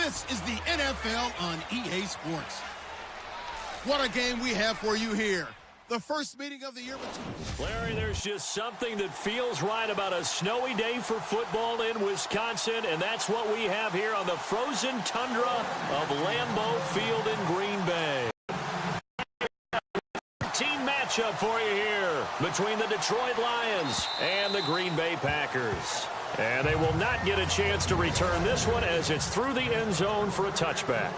This is the NFL on EA Sports. What a game we have for you here. The first meeting of the year between... Larry, there's just something that feels right about a snowy day for football in Wisconsin, and that's what we have here on the frozen tundra of Lambeau Field in Green Bay. Team matchup for you here between the Detroit Lions and the Green Bay Packers. And they will not get a chance to return this one as it's through the end zone for a touchback.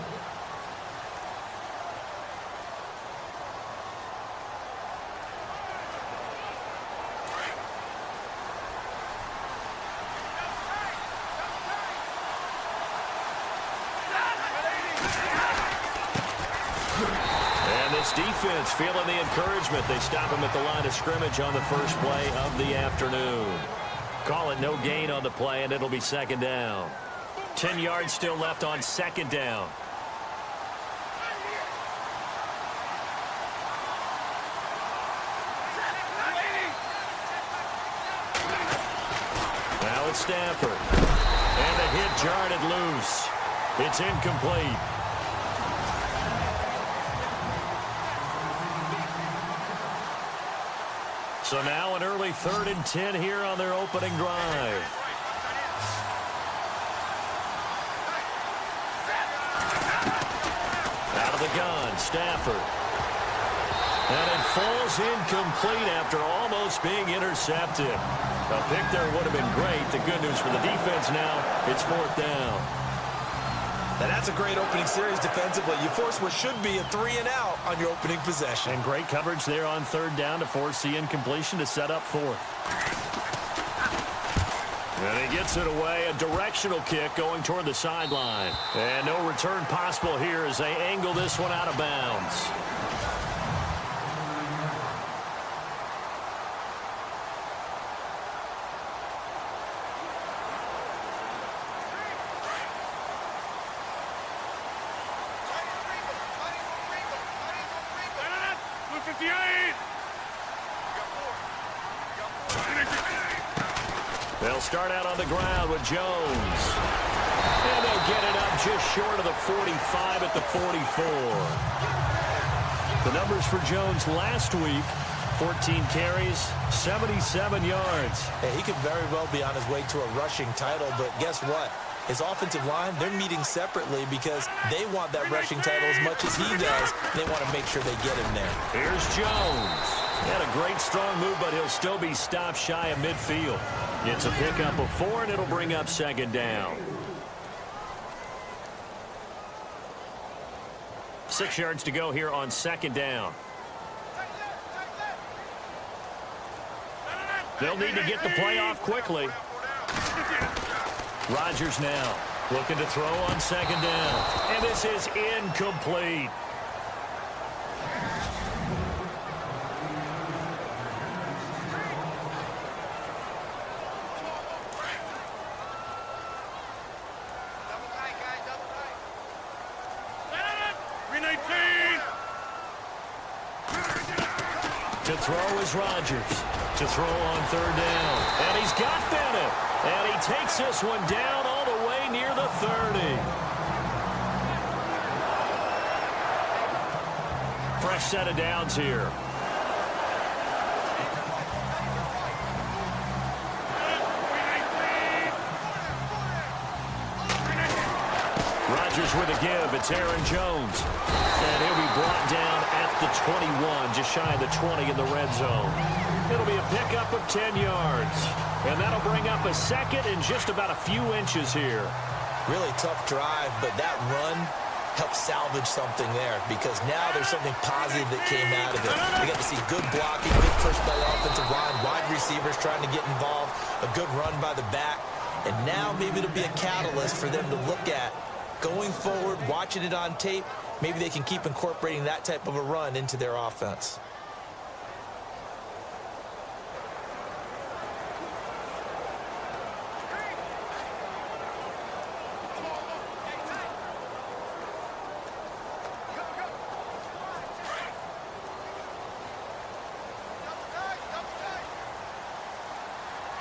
Defense feeling the encouragement. They stop him at the line of scrimmage on the first play of the afternoon. Call it no gain on the play, and it'll be second down. 10 yards still left on second down. Now it's Stafford. And the hit jarred it loose. It's incomplete. So now an early 3rd and 10 here on their opening drive. Out of the gun, Stafford. And it falls incomplete after almost being intercepted. A pick there would have been great. The good news for the defense now, it's 4th down. Now that's a great opening series defensively. You force what should be a 3-and-out on your opening possession. And great coverage there on 3rd down to force the incompletion to set up 4th. And he gets it away. A directional kick going toward the sideline. And no return possible here as they angle this one out of bounds. They'll start out on the ground with Jones. And they'll get it up just short of the 45 at the 44. The numbers for Jones last week, 14 carries, 77 yards. Hey, he could very well be on his way to a rushing title, but guess what? His offensive line, they're meeting separately because they want that rushing title as much as he does. They want to make sure they get him there. Here's Jones. He had a great strong move, but he'll still be stopped shy of midfield. It's a pickup of 4, and it'll bring up second down. 6 yards to go here on second down. They'll need to get the play off quickly. Rodgers now looking to throw on second down. And this is incomplete. To throw is Rodgers. To throw on 3rd down. And he's got Bennett. And he takes this one down all the way near the 30. Fresh set of downs here. Rodgers with a give. It's Aaron Jones. And he'll be brought down at the 21, just shy of the 20 in the red zone. It'll be a pickup of 10 yards. And that'll bring up a second and just about a few inches here. Really tough drive, but that run helped salvage something there because now there's something positive that came out of it. We got to see good blocking, good push by the offensive line, wide receivers trying to get involved, a good run by the back. And now maybe it'll be a catalyst for them to look at going forward, watching it on tape. Maybe they can keep incorporating that type of a run into their offense.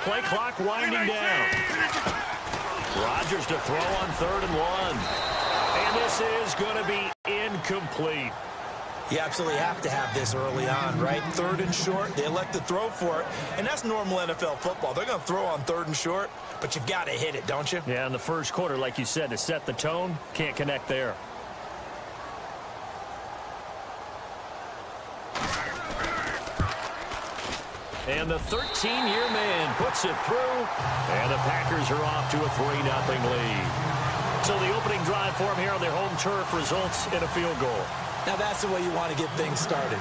Play clock winding down. Rodgers to throw on 3rd and 1. And this is going to be incomplete. You absolutely have to have this early on, right? 3rd and short, they elect to throw for it, and that's normal NFL football. They're going to throw on 3rd and short, but you've got to hit it, don't you? Yeah, in the first quarter, like you said, to set the tone, can't connect there. And the 13-year man puts it through, and the Packers are off to a 3-0 lead. So the opening drive for them here on their home turf results in a field goal. Now that's the way you want to get things started.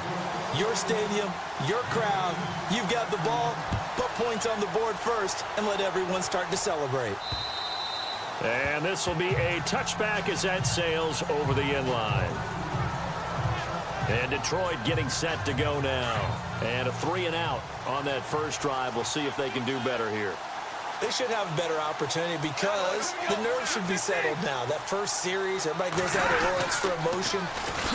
Your stadium, your crowd, you've got the ball, put points on the board first, and let everyone start to celebrate. And this will be a touchback as that sails over the end line. And Detroit getting set to go now. And a 3-and-out on that first drive. We'll see if they can do better here. They should have a better opportunity because the nerves should be settled now. That first series, everybody goes out a little extra emotion.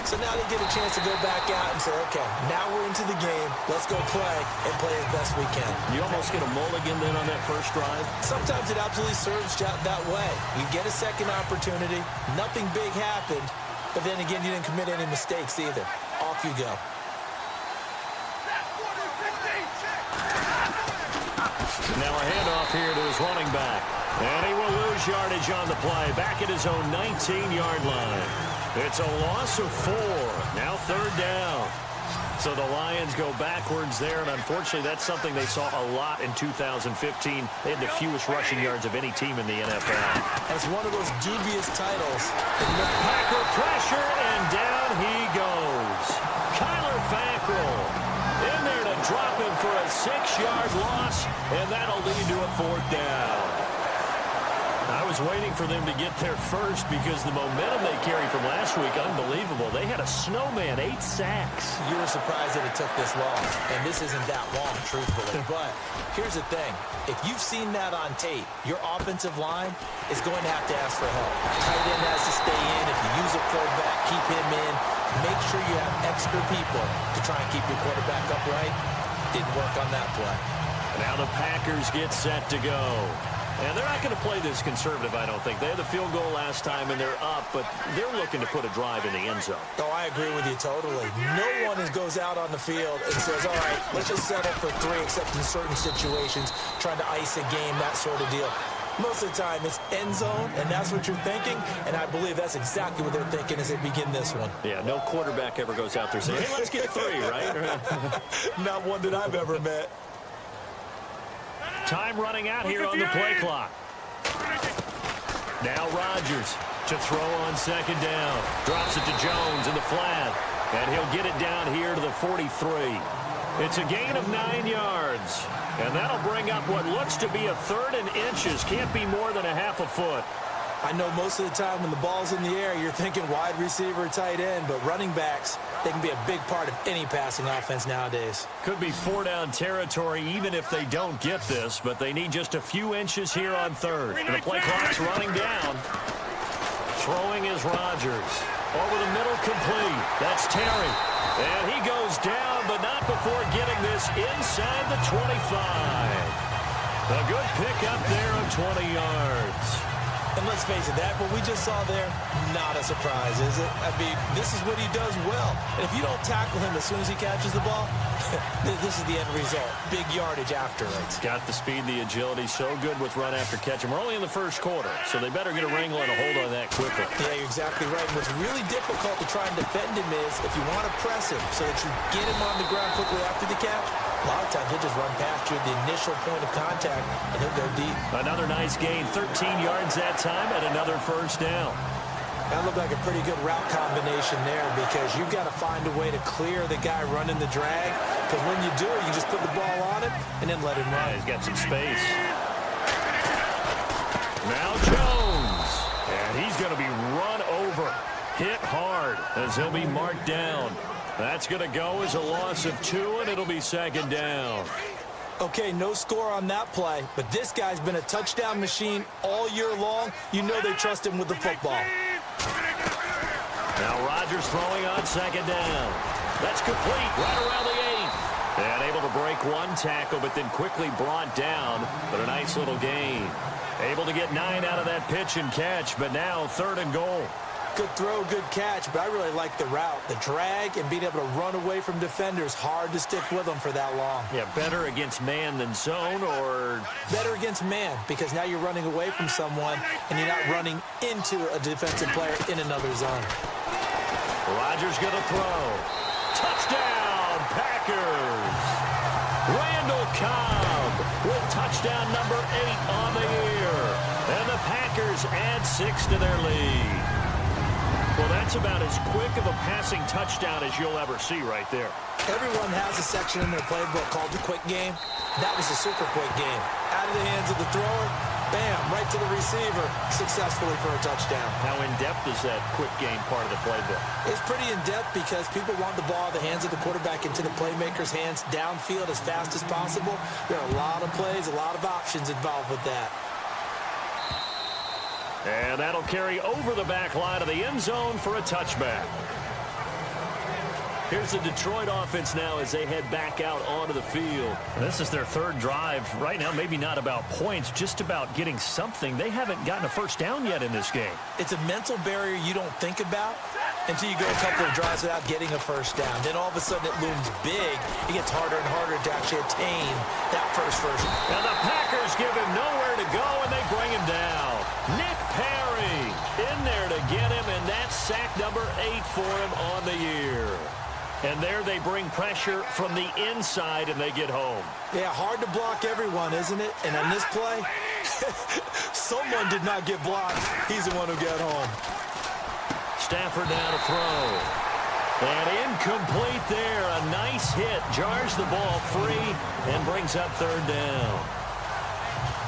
So now they get a chance to go back out and say, okay, now we're into the game. Let's go play and play as best we can. You almost get a mulligan then on that first drive? Sometimes it absolutely serves that way. You get a second opportunity. Nothing big happened. But then again, you didn't commit any mistakes either. Off you go. Now a handoff here to his running back. And he will lose yardage on the play. Back at his own 19-yard line. It's a loss of 4. Now 3rd down. So the Lions go backwards there, and unfortunately that's something they saw a lot in 2015. They had the fewest rushing yards of any team in the NFL. That's one of those dubious titles. Packer pressure, and down he goes. Kyler Fackrell in there to drop him for a 6-yard loss, and that'll lead to a 4th down. I was waiting for them to get there first because the momentum they carried from last week, unbelievable. They had a snowman, 8 sacks. You were surprised that it took this long, and this isn't that long, truthfully. But here's the thing. If you've seen that on tape, your offensive line is going to have to ask for help. Tight end has to stay in. If you use a quarterback, keep him in. Make sure you have extra people to try and keep your quarterback upright. Didn't work on that play. Now the Packers get set to go. And they're not going to play this conservative, I don't think. They had the field goal last time, and they're up, but they're looking to put a drive in the end zone. Oh, I agree with you totally. No one goes out on the field and says, all right, let's just settle for 3, except in certain situations, trying to ice a game, that sort of deal. Most of the time, it's end zone, and that's what you're thinking, and I believe that's exactly what they're thinking as they begin this one. Yeah, no quarterback ever goes out there saying, hey, let's get 3, right? Not one that I've ever met. Time running out here on the play clock. Now Rodgers to throw on 2nd down. Drops it to Jones in the flat. And he'll get it down here to the 43. It's a gain of 9 yards. And that'll bring up what looks to be a 3rd and inches. Can't be more than a half a foot. I know most of the time when the ball's in the air, you're thinking wide receiver, tight end, but running backs, they can be a big part of any passing offense nowadays. Could be 4-down territory even if they don't get this, but they need just a few inches here on 3rd. And the play clock's running down. Throwing is Rodgers. Over the middle, complete. That's Terry. And he goes down, but not before getting this inside the 25. A good pickup there of 20 yards. And let's face it, that what we just saw there, not a surprise, is it? I mean, this is what he does well. And if you don't tackle him as soon as he catches the ball, this is the end result. Big yardage afterwards. Got the speed, the agility, so good with run after catch. And we're only in the first quarter, so they better get a wrangle and a hold on that quickly. Yeah, you're exactly right. And what's really difficult to try and defend him is if you want to press him so that you get him on the ground quickly after the catch, a lot of times he'll just run past you at the initial point of contact, and he'll go deep. Another nice gain, 13 yards that time, and another 1st down. That looked like a pretty good route combination there because you've got to find a way to clear the guy running the drag, because when you do it, you just put the ball on him and then let him run. Yeah, he's got some space. Now Jones, and he's going to be run over, hit hard as he'll be marked down. That's going to go as a loss of 2, and it'll be 2nd down. Okay, no score on that play, but this guy's been a touchdown machine all year long. You know they trust him with the football. Now Rodgers throwing on 2nd down. That's complete right around the 8. And able to break 1 tackle, but then quickly brought down. But a nice little gain. Able to get 9 out of that pitch and catch, but now 3rd and goal. Good throw, good catch, but I really like the route. The drag and being able to run away from defenders, hard to stick with them for that long. Yeah, better against man than zone, or? Better against man, because now you're running away from someone and you're not running into a defensive player in another zone. Rodgers going to throw. Touchdown, Packers. Randall Cobb with touchdown number 8 on the year. And the Packers add 6 to their lead. Well, that's about as quick of a passing touchdown as you'll ever see right there. Everyone has a section in their playbook called the quick game. That was a super quick game. Out of the hands of the thrower, bam, right to the receiver, successfully for a touchdown. How in-depth is that quick game part of the playbook? It's pretty in-depth because people want the ball out of the hands of the quarterback into the playmaker's hands downfield as fast as possible. There are a lot of plays, a lot of options involved with that. And that'll carry over the back line of the end zone for a touchback. Here's the Detroit offense now as they head back out onto the field. This is their third drive. Right now, maybe not about points, just about getting something. They haven't gotten a first down yet in this game. It's a mental barrier you don't think about until you go a couple of drives without getting a first down. Then all of a sudden it looms big. It gets harder and harder to actually attain that first. And the Packers give him nowhere to go, and they bring him down. Nick Perry in there to get him, and that's sack number 8 for him on the year. And there they bring pressure from the inside, and they get home. Yeah, hard to block everyone, isn't it? And on this play, someone did not get blocked. He's the one who got home. Stafford now to throw. And incomplete there. A nice hit. Jars the ball free and brings up third down.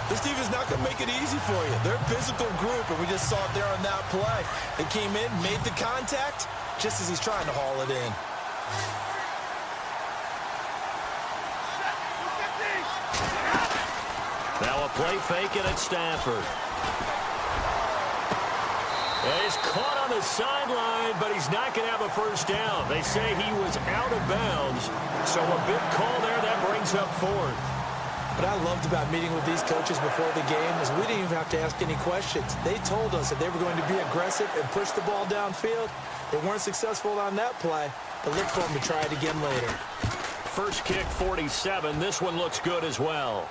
This team is not going to make it easy for you. They're a physical group, and we just saw it there on that play. They came in, made the contact, just as he's trying to haul it in. Now a play fake, and it's Stafford. And he's caught on the sideline, but he's not going to have a first down. They say he was out of bounds, so a big call there that brings up fourth. What I loved about meeting with these coaches before the game is we didn't even have to ask any questions. They told us that they were going to be aggressive and push the ball downfield. They weren't successful on that play, but look for them to try it again later. First kick, 47. This one looks good as well.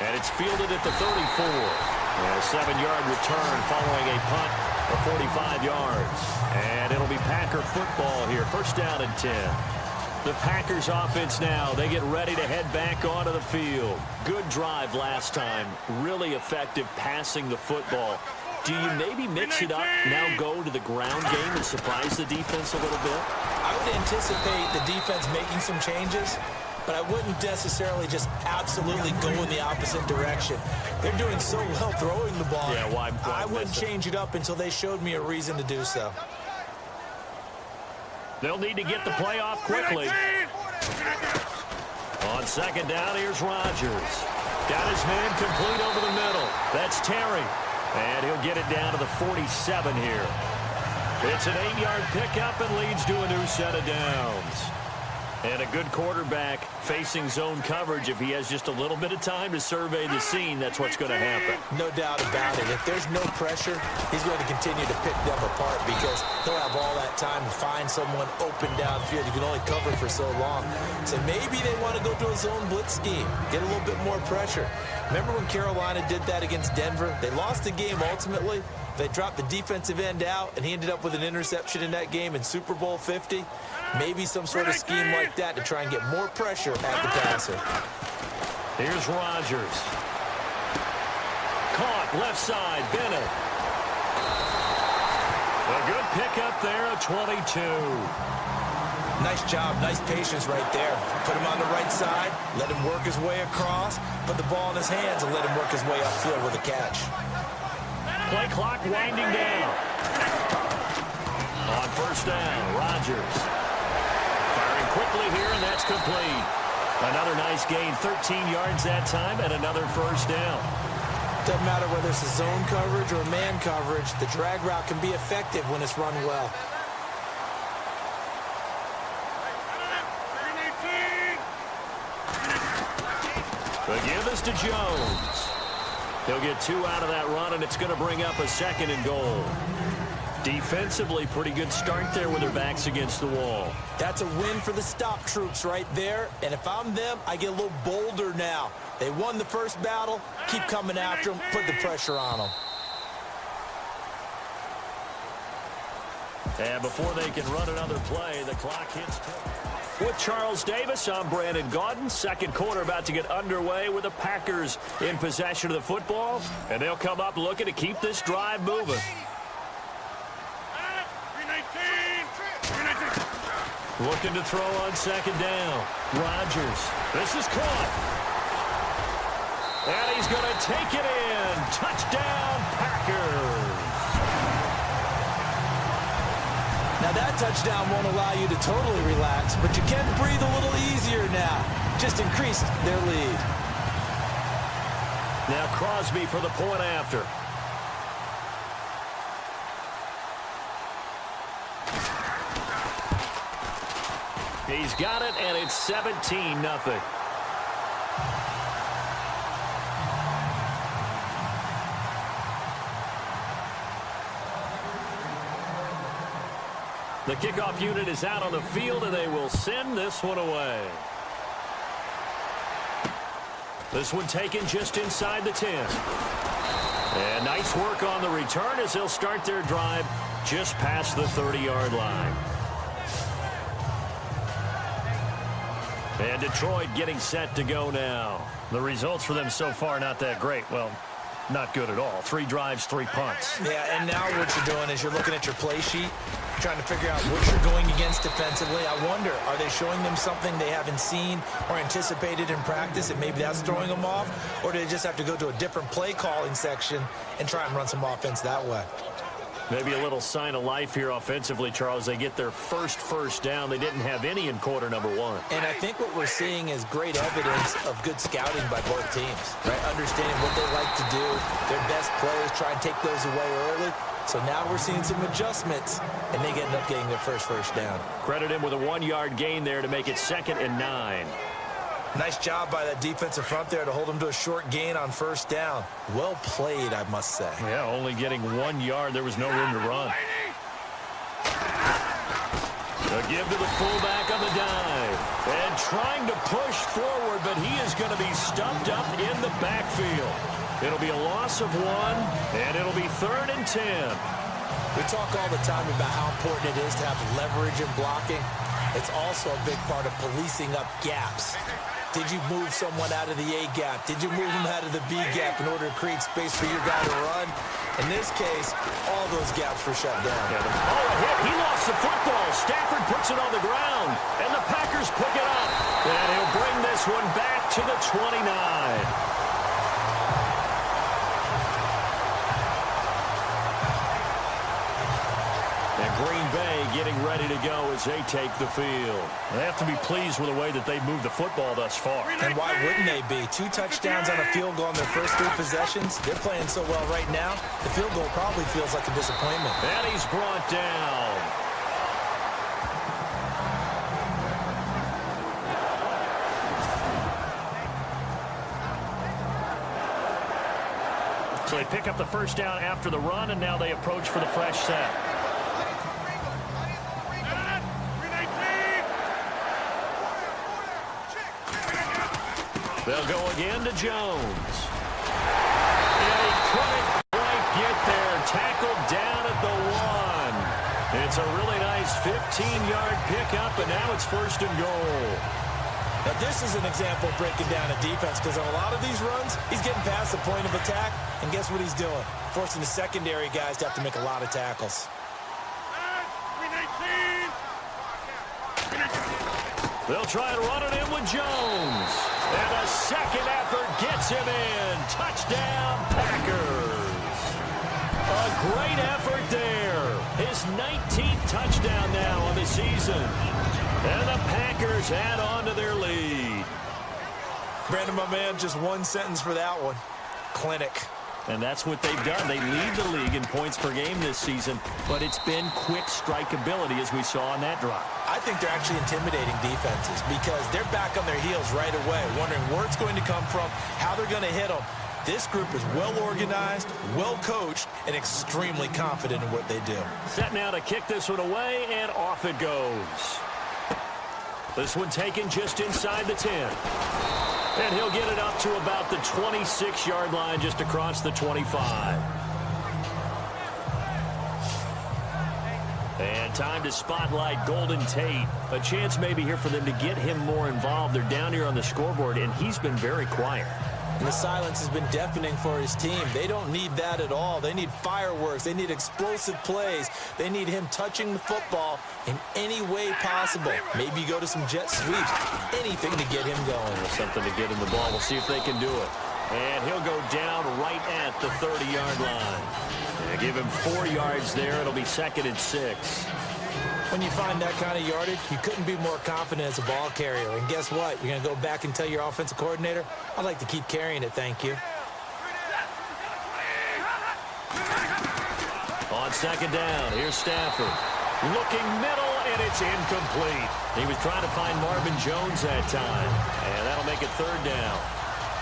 And it's fielded at the 34. And a 7-yard return following a punt of 45 yards. And it'll be Packer football here. First down and 10. The Packers offense now, they get ready to head back onto the field. Good drive last time. Really effective passing the football. Do you maybe mix it up, now go to the ground game and surprise the defense a little bit? I would anticipate the defense making some changes, but I wouldn't necessarily just absolutely go in the opposite direction. They're doing so well throwing the ball. Yeah, why I wouldn't change it up until they showed me a reason to do so. They'll need to get the play off quickly. On second down, here's Rodgers. Got his man complete over the middle. That's Terry. And he'll get it down to the 47 here. It's an 8-yard pickup and leads to a new set of downs. And a good quarterback facing zone coverage. If he has just a little bit of time to survey the scene, that's what's going to happen. No doubt about it. If there's no pressure, he's going to continue to pick them apart because he'll have all that time to find someone open downfield. You can only cover for so long. So maybe they want to go to a zone blitz scheme, get a little bit more pressure. Remember when Carolina did that against Denver? They lost the game ultimately. They dropped the defensive end out, and he ended up with an interception in that game in Super Bowl 50. Maybe some sort of scheme like that to try and get more pressure at the passer. Here's Rodgers. Caught left side, Bennett. A good pickup there, a 22. Nice job, nice patience right there. Put him on the right side, let him work his way across, put the ball in his hands, and let him work his way upfield with a catch. Play clock winding down. On first down, Rodgers. Firing quickly here, and that's complete. Another nice gain, 13 yards that time, and another first down. Doesn't matter whether it's a zone coverage or man coverage, the drag route can be effective when it's run well. The give is to Jones. He'll get 2 out of that run, and it's going to bring up a second and goal. Defensively, pretty good start there with their backs against the wall. That's a win for the stop troops right there. And if I'm them, I get a little bolder now. They won the first battle. Keep coming after them. Put the pressure on them. And before they can run another play, the clock hits 2. With Charles Davis, I'm Brandon Gaudin. Second quarter about to get underway with the Packers in possession of the football. And they'll come up looking to keep this drive moving. Looking to throw on second down. Rodgers. This is caught. And he's going to take it in. Touchdown, Packers. Now that touchdown won't allow you to totally relax, but you can breathe a little easier now. Just increased their lead. Now Crosby for the point after. He's got it, and it's 17-0. The kickoff unit is out on the field, and they will send this one away. This one taken just inside the 10. And nice work on the return as they'll start their drive just past the 30-yard line. And Detroit getting set to go now. The results for them so far not that great. Well, not good at all. 3 drives, 3 punts. Yeah, and now what you're doing is you're looking at your play sheet, trying to figure out what you're going against defensively. I wonder, are they showing them something they haven't seen or anticipated in practice, and maybe that's throwing them off? Or do they just have to go to a different play calling section and try and run some offense that way? Maybe a little sign of life here offensively, Charles. They get their first down. They didn't have any in quarter number 1. And I think what we're seeing is great evidence of good scouting by both teams, right? Understanding what they like to do, their best plays, try and take those away early. So now we're seeing some adjustments, and they end up getting their first down. Credit him with a 1-yard gain there to make it 2nd and 9. Nice job by that defensive front there to hold them to a short gain on first down. Well played, I must say. Yeah, only getting 1 yard. There was no room to run. A give to the fullback on the dive. And trying to push forward, but he is going to be stumped up in the backfield. It'll be a loss of 1, and it'll be 3rd and 10. We talk all the time about how important it is to have leverage in blocking. It's also a big part of policing up gaps. Did you move someone out of the A gap? Did you move them out of the B gap in order to create space for your guy to run? In this case, all those gaps were shut down. Yeah, a hit. He lost the football. Stafford puts it on the ground, and the Packers pick it up. And he'll bring this one back to the 29. Green Bay getting ready to go as they take the field. They have to be pleased with the way that they've moved the football thus far. And why wouldn't they be? 2 touchdowns on a field goal in their first 3 possessions. They're playing so well right now, the field goal probably feels like a disappointment. And he's brought down. So they pick up the first down after the run, and now they approach for the fresh set. They'll go again to Jones. And he couldn't quite get there. Tackled down at the 1. It's a really nice 15-yard pickup, and now it's 1st and goal. Now, this is an example of breaking down a defense, because on a lot of these runs, he's getting past the point of attack, and guess what he's doing? Forcing the secondary guys to have to make a lot of tackles. They'll try and run it in with Jones. And a second effort gets him in. Touchdown, Packers. A great effort there. His 19th touchdown now on the season. And the Packers add on to their lead. Brandon, my man, just one sentence for that one. Clinic. And that's what they've done. They lead the league in points per game this season, but it's been quick strikeability as we saw on that drive. I think they're actually intimidating defenses because they're back on their heels right away, wondering where it's going to come from, how they're going to hit them. This group is well organized, well coached, and extremely confident in what they do. Set now to kick this one away, and off it goes. This one taken just inside the 10. And he'll get it up to about the 26-yard line, just across the 25. And time to spotlight Golden Tate. A chance maybe here for them to get him more involved. They're down here on the scoreboard, and he's been very quiet. And the silence has been deafening for his team. They don't need that at all. They need fireworks. They need explosive plays. They need him touching the football in any way possible. Maybe go to some jet sweeps. Anything to get him going. Something to get him the ball. We'll see if they can do it. And he'll go down right at the 30-yard line. They give him 4 yards there. It'll be 2nd and 6. When you find that kind of yardage, you couldn't be more confident as a ball carrier. And guess what? You're going to go back and tell your offensive coordinator, I'd like to keep carrying it, thank you. On 2nd down, here's Stafford. Looking middle, and it's incomplete. He was trying to find Marvin Jones that time. And that'll make it 3rd down.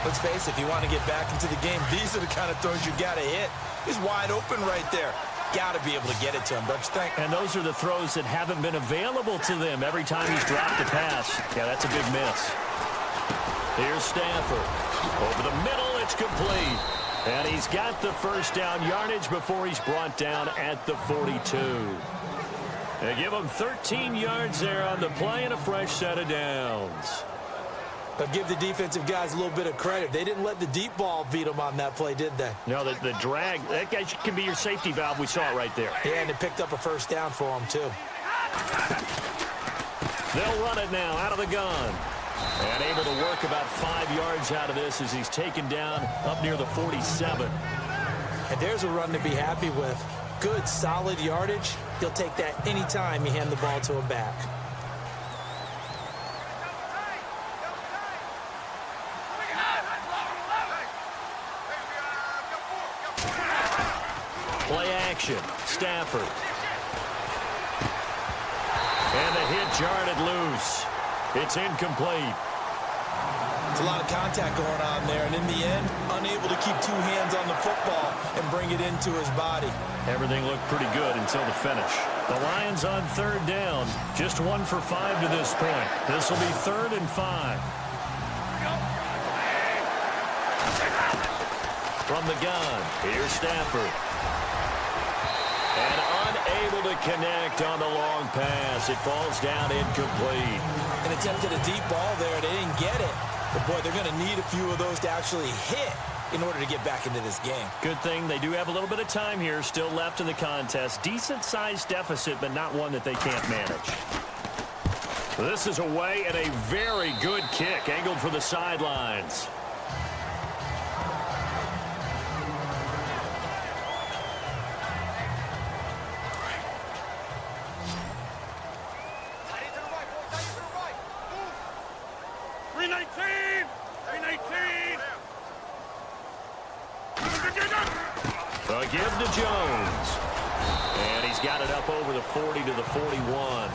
Let's face it, if you want to get back into the game, these are the kind of throws you got to hit. He's wide open right there. Got to be able to get it to him, don't you think? And those are the throws that haven't been available to them every time he's dropped a pass. Yeah, that's a big miss. Here's Stafford. Over the middle, it's complete. And he's got the 1st down yardage before he's brought down at the 42. They give him 13 yards there on the play and a fresh set of downs. But give the defensive guys a little bit of credit. They didn't let the deep ball beat them on that play, did they? No, the drag, that guy can be your safety valve. We saw it right there. Yeah, and it picked up a 1st down for them, too. They'll run it now out of the gun. And able to work about 5 yards out of this as he's taken down up near the 47. And there's a run to be happy with. Good, solid yardage. He'll take that anytime you hand the ball to him back. Play action. Stafford. And the hit jarred loose. It's incomplete. It's a lot of contact going on there, and in the end, unable to keep 2 hands on the football and bring it into his body. Everything looked pretty good until the finish. The Lions on 3rd down. Just 1 for 5 to this point. This will be 3rd and 5. From the gun, here's Stafford. And unable to connect on the long pass. It falls down incomplete. An attempt at a deep ball there. They didn't get it. But, boy, they're going to need a few of those to actually hit in order to get back into this game. Good thing they do have a little bit of time here still left in the contest. Decent-sized deficit, but not one that they can't manage. This is away and a very good kick angled for the sidelines. A give to Jones. And he's got it up over the 40 to the 41.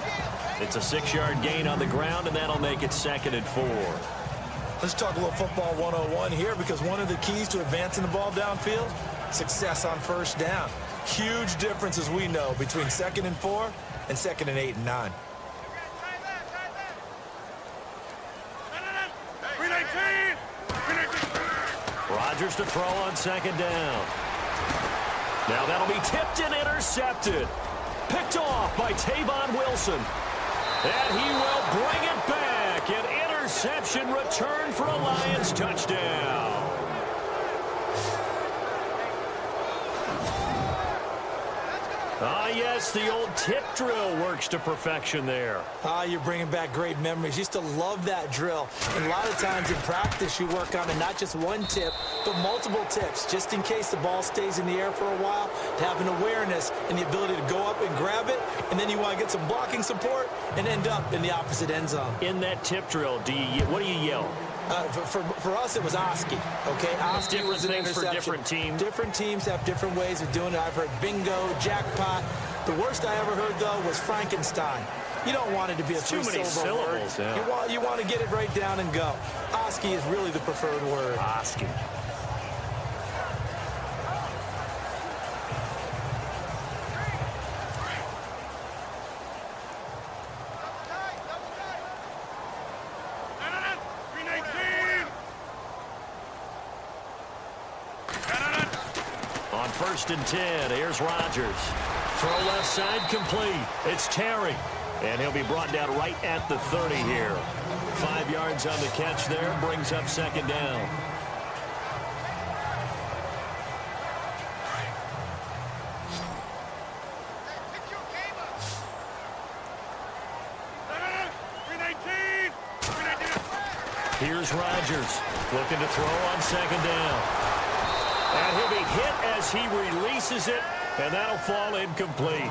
It's a 6-yard gain on the ground, and that'll make it 2nd and 4. Let's talk a little football 101 here, because one of the keys to advancing the ball downfield, success on 1st down. Huge difference, as we know, between 2nd and 4 and 2nd and 8 and 9. Rodgers to throw on 2nd down. Now that'll be tipped and intercepted. Picked off by Tavon Wilson. And he will bring it back. An interception return for a Lions touchdown. Ah, yes, the old tip drill works to perfection there. Ah, you're bringing back great memories. Used to love that drill. And a lot of times in practice, you work on it, not just one tip, but multiple tips, just in case the ball stays in the air for a while, to have an awareness and the ability to go up and grab it, and then you want to get some blocking support and end up in the opposite end zone. In that tip drill, what do you yell? For us, it was Oski. Okay, Oski was an interception. For different teams. Different teams have different ways of doing it. I've heard bingo, jackpot. The worst I ever heard, though, was Frankenstein. You don't want it to be a three-syllable word. You want to get it right down and go. Oski is really the preferred word. Oski. On 1st and 10, here's Rodgers. Throw left side complete. It's Terry. And he'll be brought down right at the 30 here. 5 yards on the catch there. Brings up 2nd down. Here's Rodgers looking to throw on 2nd down. And he'll be hit as he releases it, and that'll fall incomplete.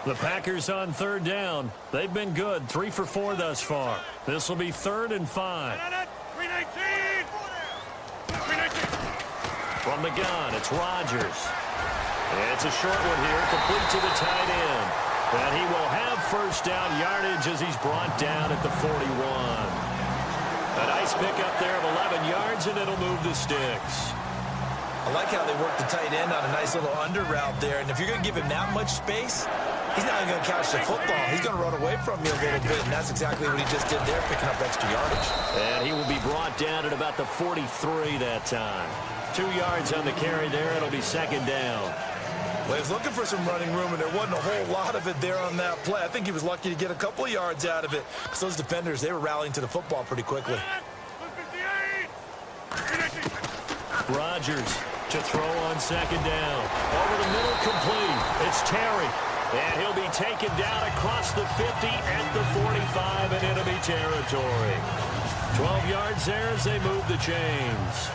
The Packers on 3rd down. They've been good, 3 for 4 thus far. This will be 3rd and 5. From the gun, it's Rodgers. It's a short one here, complete to the tight end. And he will have 1st down yardage as he's brought down at the 41. A nice pickup there of 11 yards, and it'll move the sticks. I like how they work the tight end on a nice little under route there. And if you're going to give him that much space, he's not even going to catch the football. He's going to run away from you a little bit, and that's exactly what he just did there, picking up extra yardage. And he will be brought down at about the 43 that time. 2 yards on the carry there. It'll be 2nd down. Well, he was looking for some running room, and there wasn't a whole lot of it there on that play. I think he was lucky to get a couple of yards out of it. So those defenders, they were rallying to the football pretty quickly. Rodgers to throw on 2nd down. Over the middle, complete. It's Terry. And he'll be taken down across the 50 at the 45, and it'll be territory. 12 yards there as they move the chains.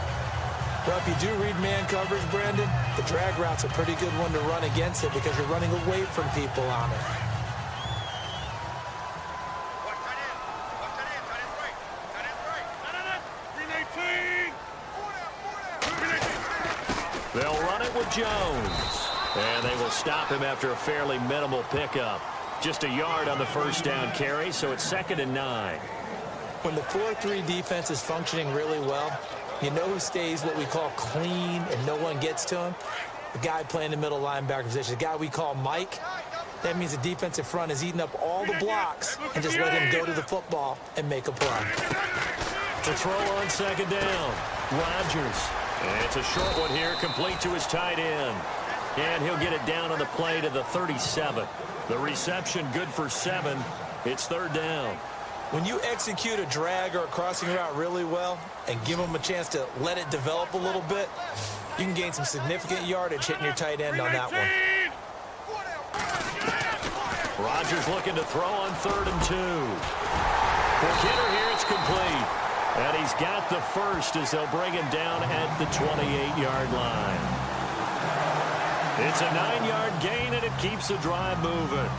Well, if you do read man coverage, Brandon, the drag route's a pretty good one to run against it because you're running away from people on it. They'll run it with Jones. And they will stop him after a fairly minimal pickup. Just a yard on the 1st down carry, so it's 2nd and 9. When the 4-3 defense is functioning really well, you know who stays what we call clean and no one gets to him? The guy playing the middle linebacker position, the guy we call Mike. That means the defensive front is eating up all the blocks and just let him go to the football and make a play. To throw on 2nd down, Rodgers. And it's a short one here, complete to his tight end. And he'll get it down on the play to the 37. The reception good for 7. It's 3rd down. When you execute a drag or a crossing route really well and give them a chance to let it develop a little bit, you can gain some significant yardage hitting your tight end on that one. Rodgers looking to throw on 3rd and 2. For Kidder here, it's complete. And he's got the 1st as they'll bring him down at the 28-yard line. It's a 9-yard gain, and it keeps the drive moving.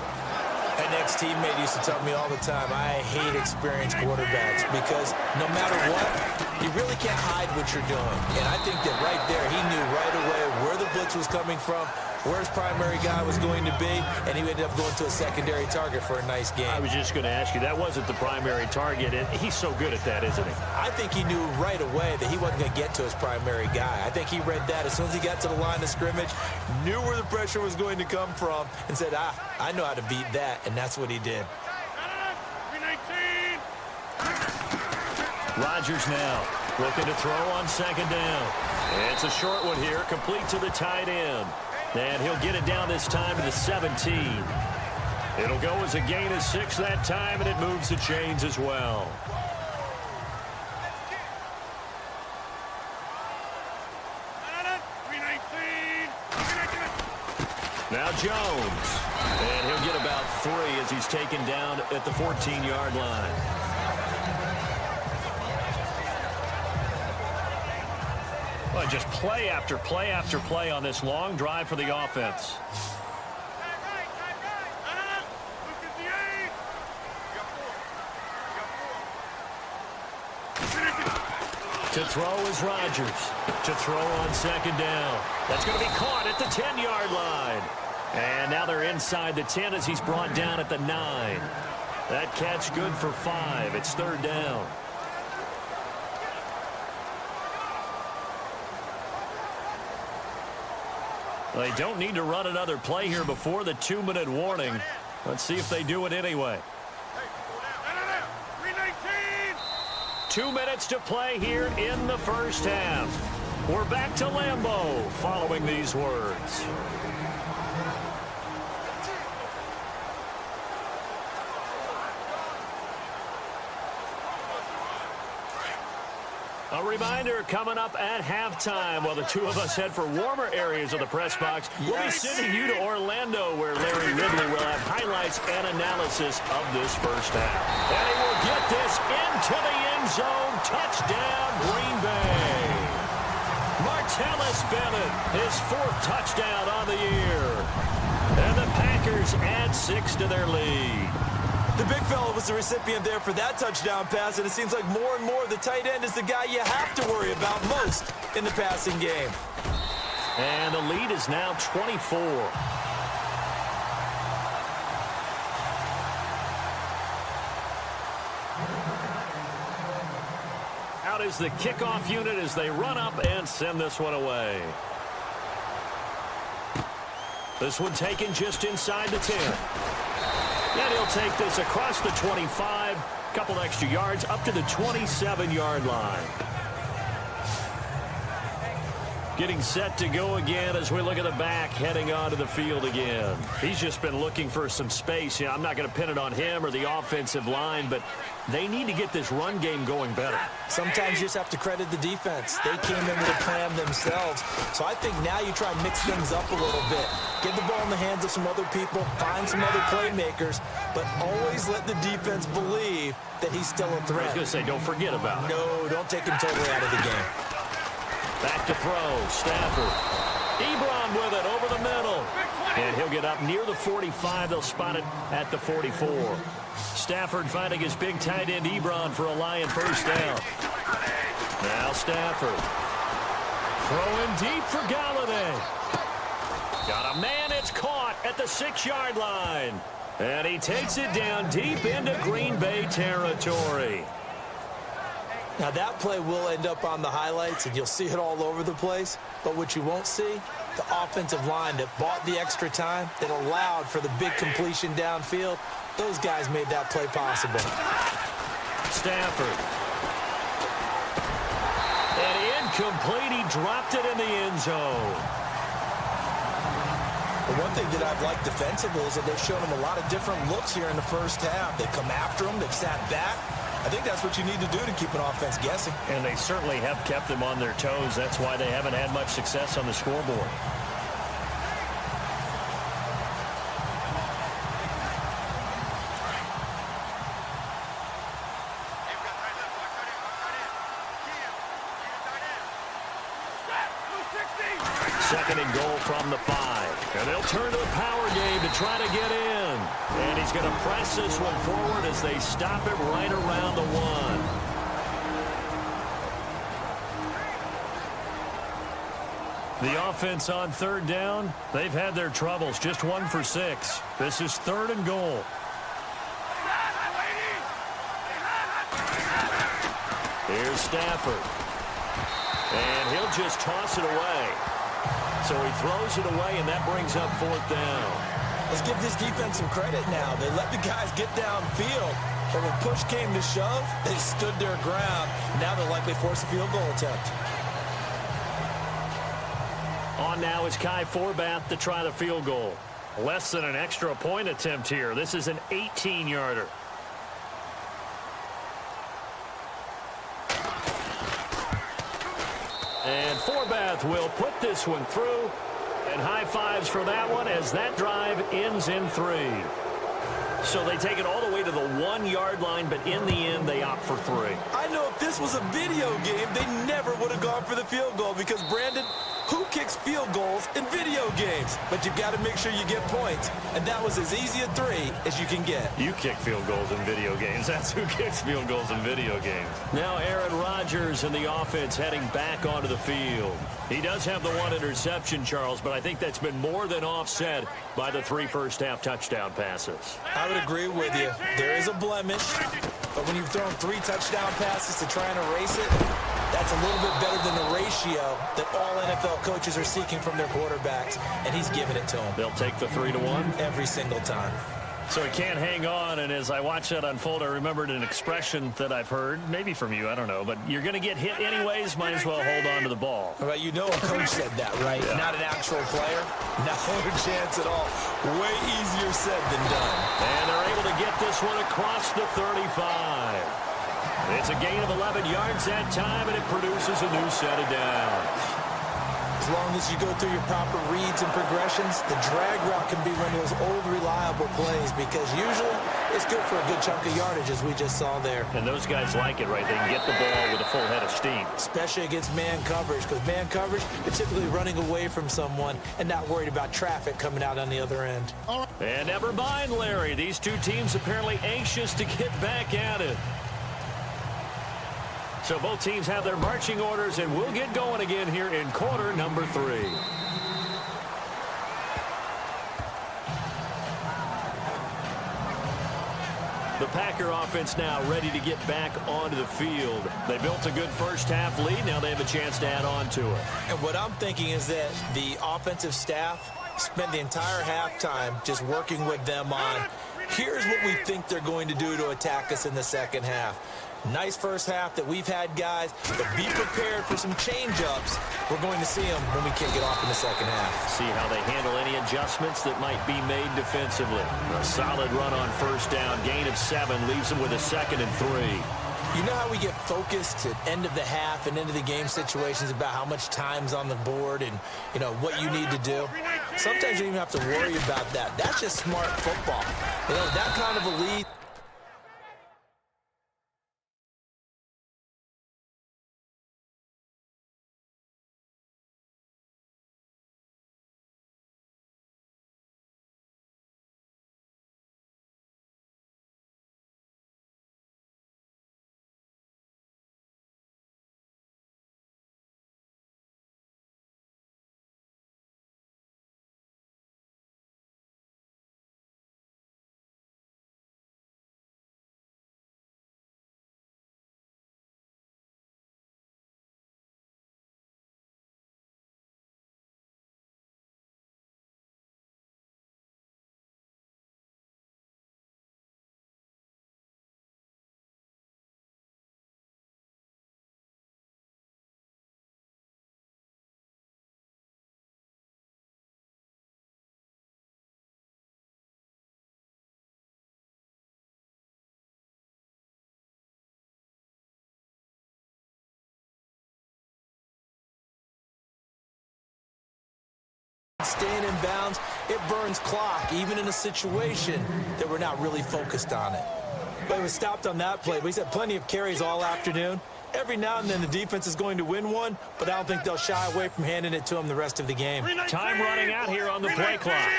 An ex-teammate used to tell me all the time, I hate experienced quarterbacks because no matter what, you really can't hide what you're doing. And I think that right there, he knew right away where the blitz was coming from, where his primary guy was going to be, and he ended up going to a secondary target for a nice game. I was just going to ask you, that wasn't the primary target, and he's so good at that, isn't he? I think he knew right away that he wasn't going to get to his primary guy. I think he read that as soon as he got to the line of scrimmage, knew where the pressure was going to come from, and said, I know how to beat that, and that's what he did. Rodgers now looking to throw on 2nd down. It's a short one here, complete to the tight end. And he'll get it down this time to the 17. It'll go as a gain of 6 that time, and it moves the chains as well. Now Jones. And he'll get about 3 as he's taken down at the 14-yard line. Well, just play after play after play on this long drive for the offense. To throw is Rodgers. To throw on 2nd down. That's going to be caught at the 10-yard line. And now they're inside the 10 as he's brought down at the 9. That catch good for 5. It's 3rd down. They don't need to run another play here before the 2-minute warning. Let's see if they do it anyway. 2 minutes to play here in the first half. We're back to Lambeau following these words. A reminder coming up at halftime while the two of us head for warmer areas of the press box. We'll be sending you to Orlando where Larry Ridley will have highlights and analysis of this first half. And he will get this into the end zone. Touchdown, Green Bay. Martellus Bennett, his 4th touchdown on the year. And the Packers add 6 to their lead. The big fella was the recipient there for that touchdown pass, and it seems like more and more the tight end is the guy you have to worry about most in the passing game. And the lead is now 24. Out is the kickoff unit as they run up and send this one away. This one taken just inside the 10. And he'll take this across the 25, couple extra yards up to the 27-yard line. Getting set to go again as we look at the back heading onto the field again. He's just been looking for some space. I'm not going to pin it on him or the offensive line, but they need to get this run game going better. Sometimes you just have to credit the defense. They came in with a plan themselves. So I think now you try and mix things up a little bit. Get the ball in the hands of some other people, find some other playmakers, but always let the defense believe that he's still a threat. I was going to say, don't forget about it. No, don't take him totally out of the game. Back to throw, Stafford. Ebron with it over the middle. And he'll get up near the 45. They'll spot it at the 44. Stafford finding his big tight end Ebron for a Lion first down. Now Stafford. Throwing deep for Galladay. Got a man, it's caught at the 6-yard line. And he takes it down deep into Green Bay territory. Now that play will end up on the highlights and you'll see it all over the place. But what you won't see, the offensive line that bought the extra time, that allowed for the big completion downfield, those guys made that play possible. Stafford. And incomplete, he dropped it in the end zone. The one thing that I've liked defensively is that they've shown him a lot of different looks here in the first half. They've come after him, they've sat back. I think that's what you need to do to keep an offense guessing. And they certainly have kept them on their toes. That's why they haven't had much success on the scoreboard. Second and goal from the 5. And they'll turn to the power game to try to get in. And he's going to press this one forward as they stop it right around the 1. The offense on third down, they've had their troubles. Just 1 for 6. This is 3rd and goal. Here's Stafford. And he'll just toss it away. So he throws it away, and that brings up 4th down. Let's give this defense some credit now. They let the guys get downfield, but when push came to shove, they stood their ground. Now they'll likely force a field goal attempt. On now is Kai Forbath to try the field goal. Less than an extra point attempt here. This is an 18-yarder. And Forbath will put this one through. And high fives for that one as that drive ends in 3. So they take it all the way to the 1-yard line, but in the end, they opt for 3. I know if this was a video game, they never would have gone for the field goal because, Brandon, who kicks field goals in video games? But you've got to make sure you get points, and that was as easy a 3 as you can get. You kick field goals in video games. That's who kicks field goals in video games. Now Aaron Rodgers and the offense heading back onto the field. He does have the 1 interception, Charles, but I think that's been more than offset by the 3 first-half touchdown passes. I would agree with you. There is a blemish, but when you've thrown 3 touchdown passes to try and erase it, that's a little bit better than the ratio that all NFL coaches are seeking from their quarterbacks, and he's giving it to them. They'll take the 3-1? Every single time. So he can't hang on, and as I watch that unfold, I remembered an expression that I've heard, maybe from you, I don't know, but you're going to get hit anyways, might as well hold on to the ball. Right, you know a coach said that, right? Yeah. Not an actual player. Not a chance at all. Way easier said than done. And they're able to get this one across the 35. It's a gain of 11 yards that time, and it produces a new set of downs. As long as you go through your proper reads and progressions, the drag route can be one of those old, reliable plays because usually it's good for a good chunk of yardage, as we just saw there. And those guys like it, right? They can get the ball with a full head of steam. Especially against man coverage, because man coverage, they're typically running away from someone and not worried about traffic coming out on the other end. And never mind, Larry. These two teams apparently anxious to get back at it. So both teams have their marching orders, and we'll get going again here in quarter number 3. The Packer offense now ready to get back onto the field. They built a good first half lead. Now they have a chance to add on to it. And what I'm thinking is that the offensive staff spent the entire halftime just working with them on, here's what we think they're going to do to attack us in the second half. Nice first half that we've had, guys, but be prepared for some change-ups. We're going to see them when we kick it off in the second half. See how they handle any adjustments that might be made defensively. A solid run on first down. Gain of 7 leaves them with a 2nd and 3. You know how we get focused at end of the half and end of the game situations about how much time's on the board and, you know, what you need to do? Sometimes you don't even have to worry about that. That's just smart football. You know, that kind of a lead. Staying in bounds, it burns clock, even in a situation that we're not really focused on it. But it was stopped on that play. But he's had plenty of carries all afternoon. Every now and then the defense is going to win one, but I don't think they'll shy away from handing it to him the rest of the game. Time running out here on the play clock.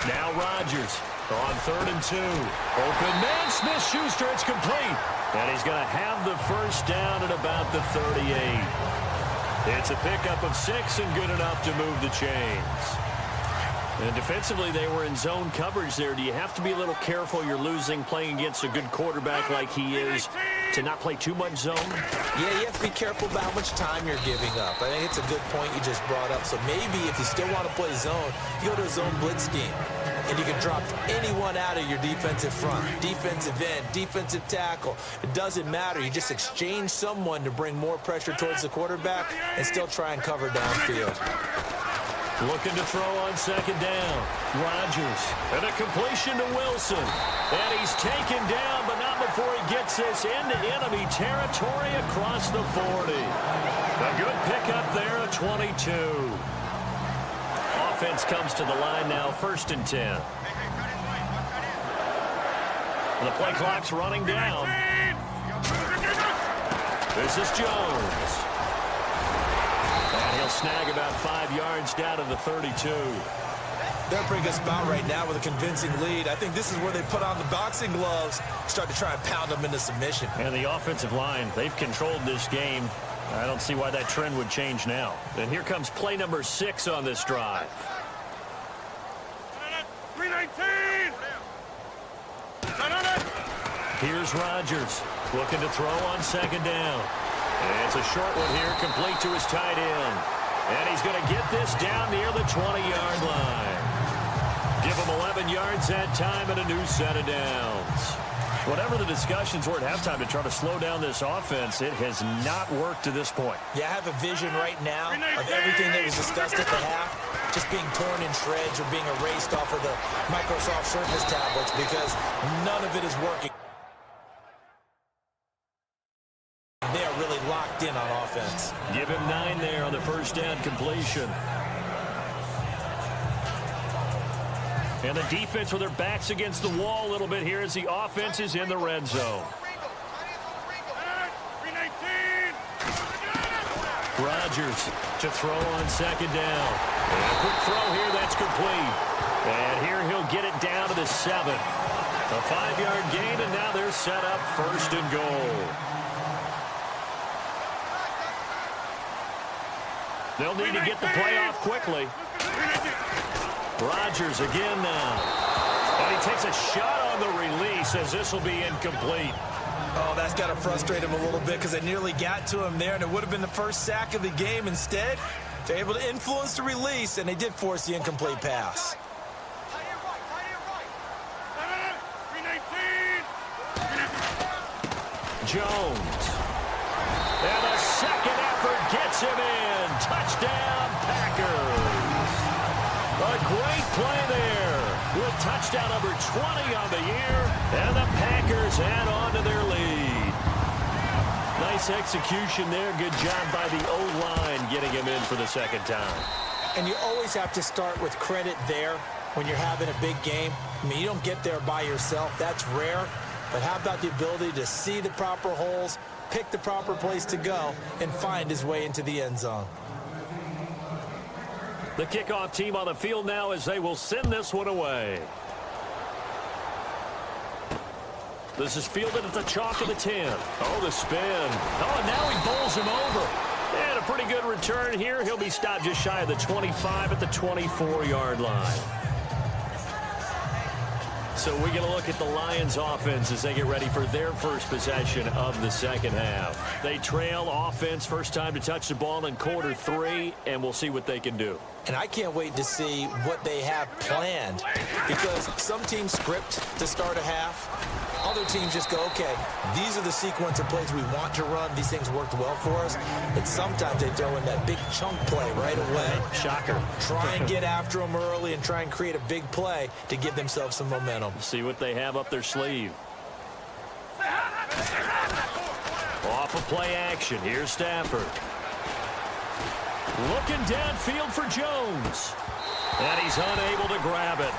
Now Rodgers on 3rd and 2. Open man, Smith-Schuster, it's complete. And he's going to have the first down at about the 38. It's a pickup of 6 and good enough to move the chains. And defensively, they were in zone coverage there. Do you have to be a little careful? You're losing playing against a good quarterback like he is to not play too much zone? Yeah, you have to be careful about how much time you're giving up. I think it's a good point you just brought up. So maybe if you still want to play zone, you go to a zone blitz scheme. And you can drop anyone out of your defensive front, defensive end, defensive tackle. It doesn't matter. You just exchange someone to bring more pressure towards the quarterback and still try and cover downfield. Looking to throw on 2nd down. Rodgers. And a completion to Wilson. And he's taken down, but not before he gets this into enemy territory across the 40. A good pickup there at 22. Offense comes to the line now, 1st and 10. The play clock's running down. This is Jones. And he'll snag about 5 yards down to the 32. They're in a pretty good spot right now with a convincing lead. I think this is where they put on the boxing gloves, start to try and pound them into submission. And the offensive line, they've controlled this game. I don't see why that trend would change now. And here comes play number 6 on this drive. 319! Here's Rodgers looking to throw on 2nd down. And it's a short one here, complete to his tight end. And he's going to get this down near the 20-yard line. Give them 11 yards that time and a new set of downs. Whatever the discussions were at halftime to try to slow down this offense, it has not worked to this point. Yeah, I have a vision right now of everything that was discussed at the half just being torn in shreds or being erased off of the Microsoft Surface tablets because none of it is working. They are really locked in on offense. Give him 9 there on the first down completion. And the defense with their backs against the wall a little bit here as the offense is in the red zone. Rodgers to throw on second down. And a quick throw here, that's complete. And here he'll get it down to the 7. A 5-yard gain, and now they're set up first and goal. They'll need to get the play off quickly. Rodgers again now. And he takes a shot on the release as this will be incomplete. Oh, that's got to frustrate him a little bit because they nearly got to him there, and it would have been the first sack of the game. Instead, they're able to influence the release, and they did force the incomplete pass. Jones. And a second effort gets him in. Touchdown, Packers. A great play there with touchdown number 20 on the year, and the Packers add on to their lead. Nice execution there. Good job by the O-line getting him in for the second time. And you always have to start with credit there when you're having a big game. I mean, you don't get there by yourself. That's rare. But how about the ability to see the proper holes, pick the proper place to go, and find his way into the end zone? The kickoff team on the field now as they will send this one away. This is fielded at the chalk of the 10. Oh, the spin. Oh, and now he bowls him over. And a pretty good return here. He'll be stopped just shy of the 25 at the 24-yard line. So we're going to look at the Lions offense as they get ready for their first possession of the second half. They trail offense first time to touch the ball in quarter 3, and we'll see what they can do. And I can't wait to see what they have planned because some teams script to start a half. Other teams just go, okay, these are the sequence of plays we want to run. These things worked well for us. And sometimes they throw in that big chunk play right away. Shocker. Try and get after them early and try and create a big play to give themselves some momentum. See what they have up their sleeve. Off of play action. Here's Stafford. Looking downfield for Jones. And he's unable to grab it.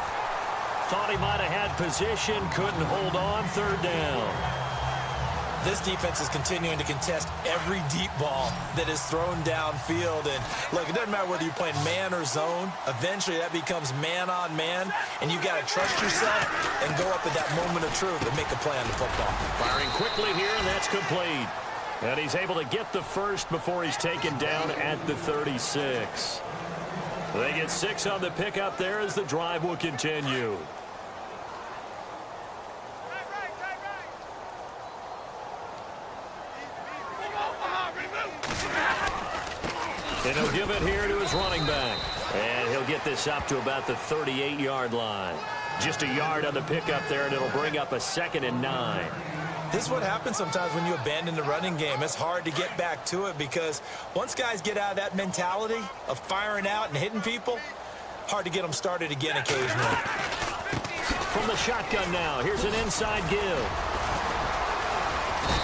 Thought he might have had position, couldn't hold on, third down. This defense is continuing to contest every deep ball that is thrown downfield. And look, it doesn't matter whether you're playing man or zone. Eventually that becomes man on man, and you've got to trust yourself and go up at that moment of truth and make a play on the football. Firing quickly here, and that's complete. And he's able to get the first before he's taken down at the 36. They get 6 on the pickup there as the drive will continue. And he'll give it here to his running back. And he'll get this up to about the 38-yard line. Just a yard on the pickup there, and it'll bring up a 2nd and 9. This is what happens sometimes when you abandon the running game. It's hard to get back to it because once guys get out of that mentality of firing out and hitting people, hard to get them started again occasionally. From the shotgun now, here's an inside give.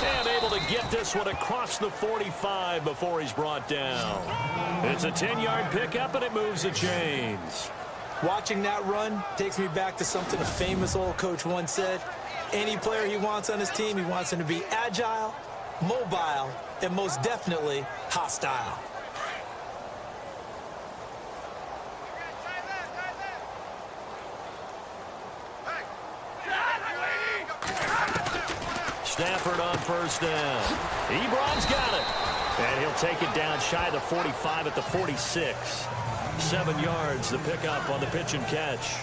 And able to get this one across the 45 before he's brought down. It's a 10-yard pickup, and it moves the chains. Watching that run takes me back to something a famous old coach once said. Any player he wants on his team, he wants him to be agile, mobile, and most definitely hostile. Stafford on first down. Ebron's got it. And he'll take it down shy of the 45 at the 46. 7 yards, the pickup on the pitch and catch.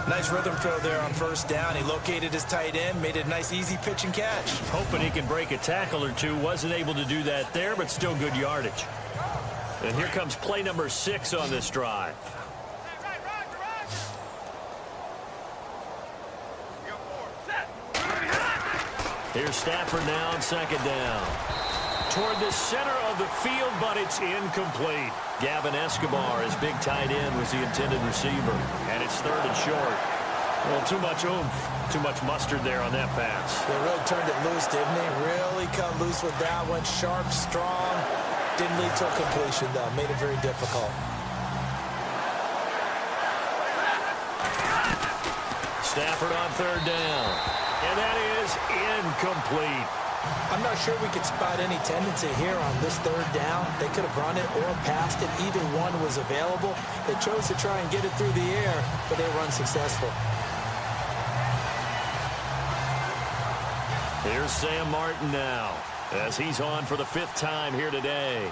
Nice rhythm throw there on first down. He located his tight end, made it a nice, easy pitch and catch. Hoping he can break a tackle or two. Wasn't able to do that there, but still good yardage. And here comes play number 6 on this drive. Here's Stafford now on second down. Toward the center of the field, but it's incomplete. Gavin Escobar, his big tight end, was the intended receiver. And it's third and short. Well, too much oomph, too much mustard there on that pass. They really turned it loose, didn't they? Really cut loose with that one. Sharp, strong. Didn't lead to a completion, though. Made it very difficult. Stafford on third down. And that is incomplete. I'm not sure we could spot any tendency here on this third down. They could have run it or passed it. Either one was available. They chose to try and get it through the air, but they were unsuccessful. Here's Sam Martin now, as he's on for the 5th time here today.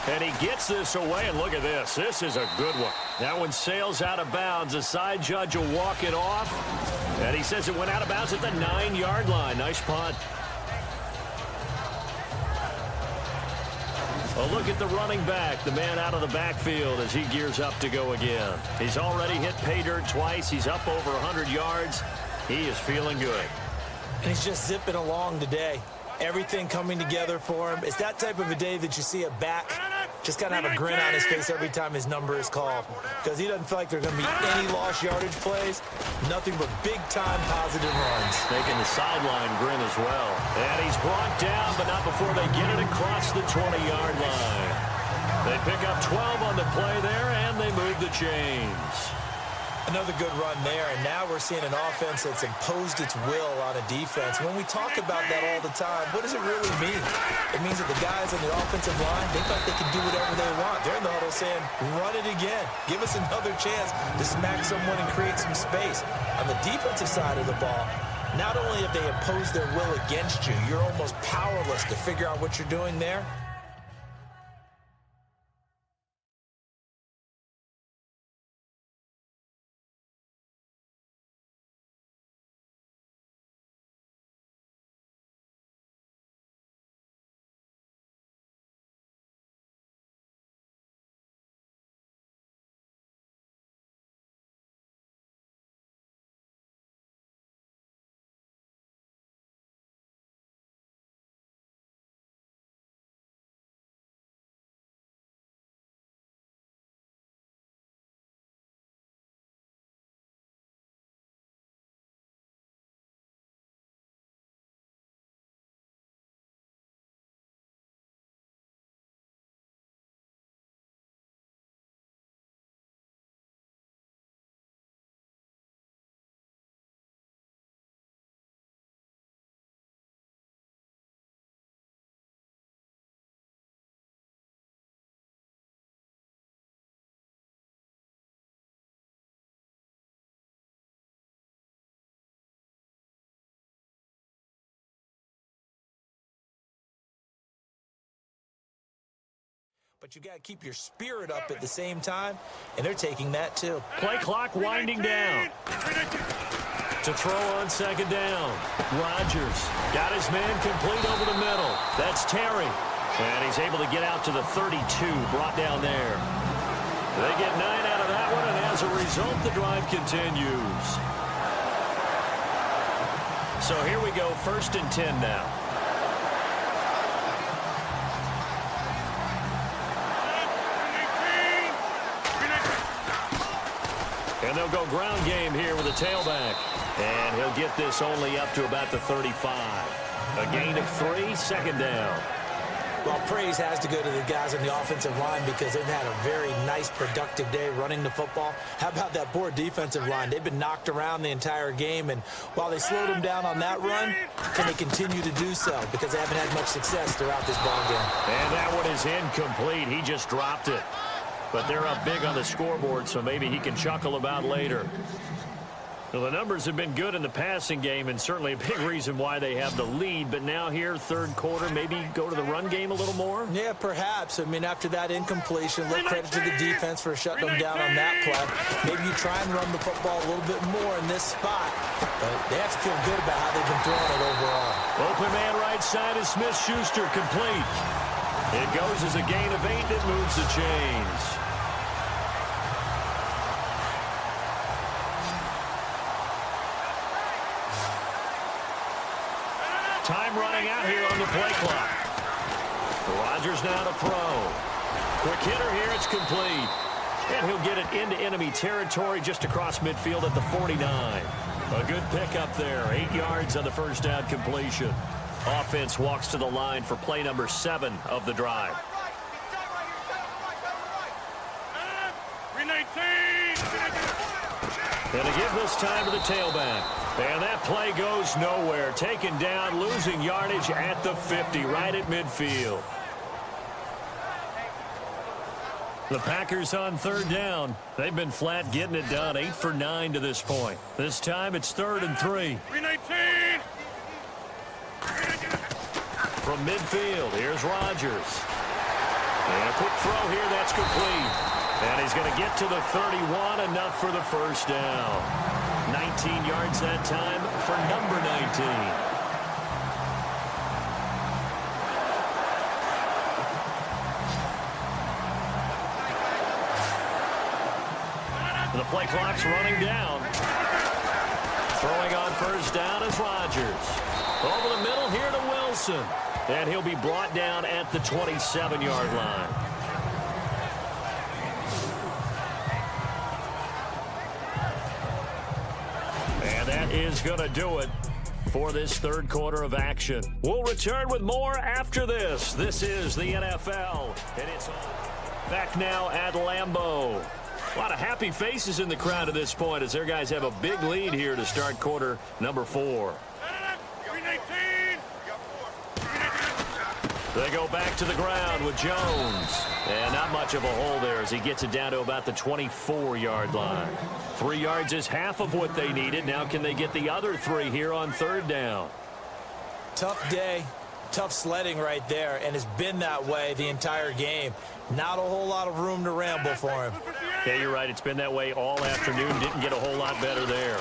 And he gets this away, and look at this. This is a good one. That one sails out of bounds. The side judge will walk it off. And he says it went out of bounds at the 9-yard line. Nice punt. A look at the running back, the man out of the backfield as he gears up to go again. He's already hit pay dirt twice. He's up over 100 yards. He is feeling good. And he's just zipping along today. Everything coming together for him. It's that type of a day that you see a back just kind of have a grin on his face every time his number is called, because he doesn't feel like there are going to be any lost yardage plays. Nothing but big-time positive runs. Making the sideline grin as well. And he's brought down, but not before they get it across the 20-yard line. They pick up 12 on the play there, and they move the chains. Another good run there, and now we're seeing an offense that's imposed its will on a defense. When we talk about that all the time, what does it really mean? It means that the guys on the offensive line, they thought they could do whatever they want. They're in the huddle saying, run it again. Give us another chance to smack someone and create some space. On the defensive side of the ball, not only have they imposed their will against you, you're almost powerless to figure out what you're doing there. But you got to keep your spirit up at the same time, and they're taking that too. Play clock winding down. To throw on second down. Rodgers got his man complete over the middle. That's Terry. And he's able to get out to the 32, brought down there. They get 9 out of that one, and as a result, the drive continues. So here we go, 1st and 10 now. And they'll go ground game here with a tailback. And he'll get this only up to about the 35. A gain of 3, second down. Well, praise has to go to the guys on the offensive line because they've had a very nice, productive day running the football. How about that poor defensive line? They've been knocked around the entire game, and while they slowed them down on that run, can they continue to do so? Because they haven't had much success throughout this ball game. And that one is incomplete. He just dropped it. But they're up big on the scoreboard, so maybe he can chuckle about later. Well, the numbers have been good in the passing game, and certainly a big reason why they have the lead. But now here, third quarter, maybe go to the run game a little more? Yeah, perhaps. I mean, after that incompletion, a little credit to the defense for shutting them down on that play. Maybe you try and run the football a little bit more in this spot. But they have to feel good about how they've been throwing it overall. Open man right side is Smith-Schuster, complete. It goes as a gain of 8 that moves the chains. Time running out here on the play clock. Rodgers now to throw. Quick hitter here, it's complete. And he'll get it into enemy territory just across midfield at the 49. A good pickup there. 8 yards on the first down completion. Offense walks to the line for play number 7 of the drive. And to give this time to the tailback. And that play goes nowhere. Taken down, losing yardage at the 50, right at midfield. The Packers on third down. They've been flat getting it done. 8 for 9 to this point. This time it's 3rd and 3. 319. From midfield, here's Rodgers. And a quick throw here, that's complete. And he's going to get to the 31, enough for the first down. 19 yards that time for number 19. The play clock's running down. Throwing on first down is Rodgers. Over the middle here to Wilson. And he'll be brought down at the 27-yard line. And that is going to do it for this third quarter of action. We'll return with more after this. This is the NFL. And it's back now at Lambeau. A lot of happy faces in the crowd at this point as their guys have a big lead here to start quarter number 4. 319. They go back to the ground with Jones. And not much of a hole there as he gets it down to about the 24-yard line. 3 yards is half of what they needed. Now can they get the other 3 here on third down? Tough day, tough sledding right there, and it's been that way the entire game. Not a whole lot of room to ramble for him. Yeah, you're right. It's been that way all afternoon. Didn't get a whole lot better there.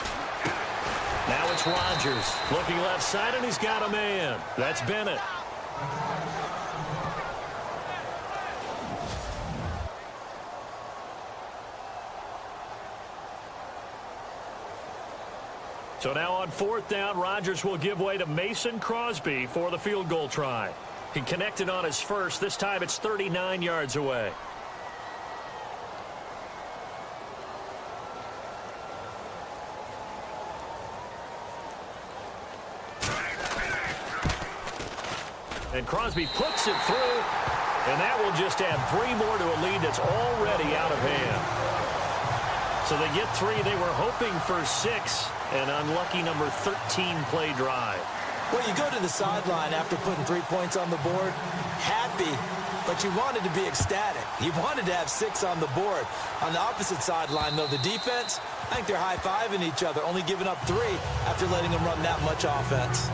Now it's Rodgers looking left side, and he's got a man. That's Bennett. So now on fourth down, Rodgers will give way to Mason Crosby for the field goal try. He connected on his first. This time it's 39 yards away. And Crosby puts it through, and that will just add 3 more to a lead that's already out of hand. So they get 3. They were hoping for 6. An unlucky number 13 play drive. Well, you go to the sideline after putting 3 points on the board, happy, but you wanted to be ecstatic. You wanted to have 6 on the board. On the opposite sideline, though, the defense, I think they're high-fiving each other, only giving up 3 after letting them run that much offense.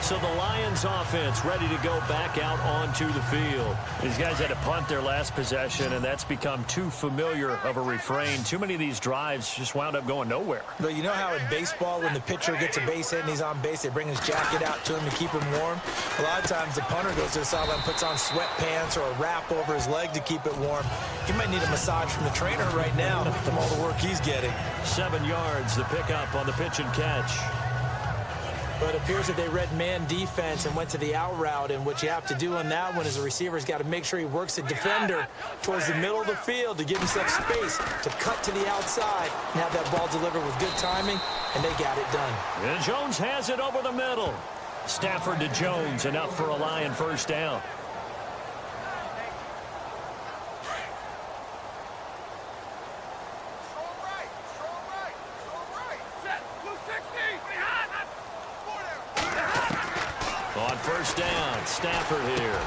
So the Lions offense ready to go back out onto the field. These guys had to punt their last possession, and that's become too familiar of a refrain. Too many of these drives just wound up going nowhere. But you know how in baseball, when the pitcher gets a base hit and he's on base, they bring his jacket out to him to keep him warm? A lot of times the punter goes to the sideline, puts on sweatpants or a wrap over his leg to keep it warm. He might need a massage from the trainer right now from all the work he's getting. 7 yards, the pickup on the pitch and catch. But it appears that they read man defense and went to the out route, and what you have to do on that one is the receiver's got to make sure he works the defender towards the middle of the field to give himself space to cut to the outside and have that ball delivered with good timing, and they got it done. And Jones has it over the middle. Stafford to Jones, enough for a Lion first down. On first down, Stafford here.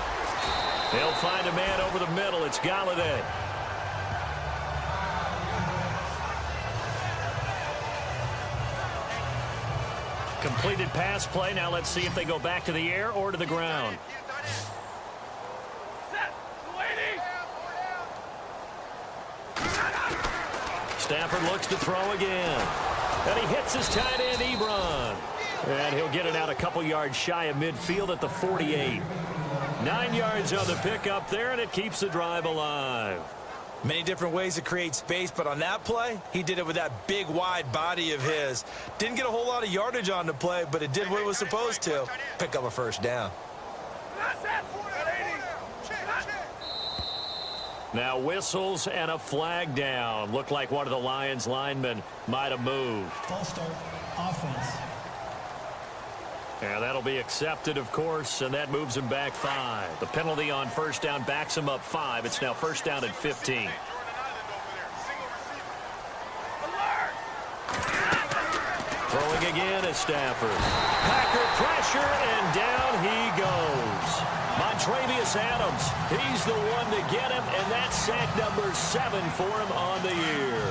He'll find a man over the middle. It's Galladay. Completed pass play. Now let's see if they go back to the air or to the ground. Stafford looks to throw again. And he hits his tight end, Ebron. And he'll get it out a couple yards shy of midfield at the 48. 9 yards on the pickup there, and it keeps the drive alive. Many different ways to create space, but on that play, he did it with that big, wide body of his. Didn't get a whole lot of yardage on the play, but it did what it was supposed to. Pick up a first down. Now whistles and a flag down. Looked like one of the Lions linemen might have moved. False start, offense. And that'll be accepted, of course, and that moves him back 5. The penalty on first down backs him up 5. It's now first down at 15. Throwing again is Stafford. Packer pressure, and down he goes. Montravius Adams, he's the one to get him, and that's sack number 7 for him on the year.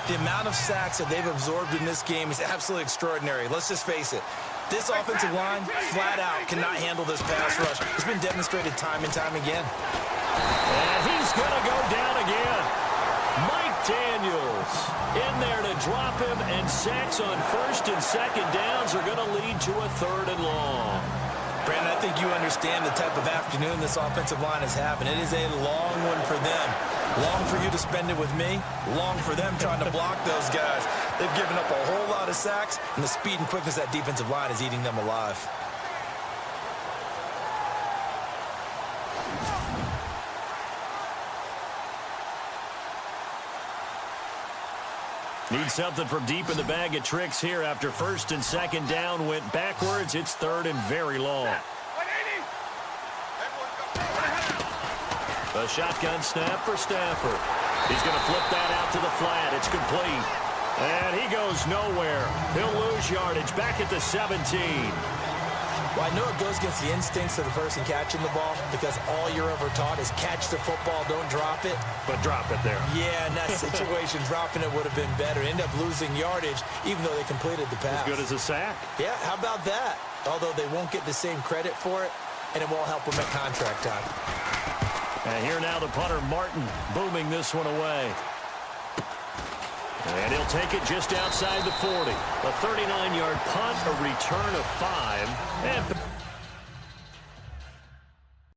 The amount of sacks that they've absorbed in this game is absolutely extraordinary. Let's just face it. This offensive line, flat out, cannot handle this pass rush. It's been demonstrated time and time again. And he's going to go down again. Mike Daniels in there to drop him, and sacks on first and second downs are going to lead to a 3rd and long. Brandon, I think you understand the type of afternoon this offensive line is having. It is a long one for them. Long for you to spend it with me. Long for them trying to block those guys. They've given up a whole lot of sacks, and the speed and quickness of that defensive line is eating them alive. Need something from deep in the bag of tricks here after first and second down went backwards. It's 3rd and very long. A shotgun snap for Stafford. He's going to flip that out to the flat. It's complete. And he goes nowhere. He'll lose yardage back at the 17. Well, I know it goes against the instincts of the person catching the ball because all you're ever taught is catch the football, don't drop it. But drop it there. Yeah, in that situation, dropping it would have been better. End up losing yardage even though they completed the pass. As good as a sack. Yeah, how about that? Although they won't get the same credit for it, and it won't help them at contract time. And here now the punter, Martin, booming this one away. And he'll take it just outside the 40. A 39-yard punt, a return of 5. And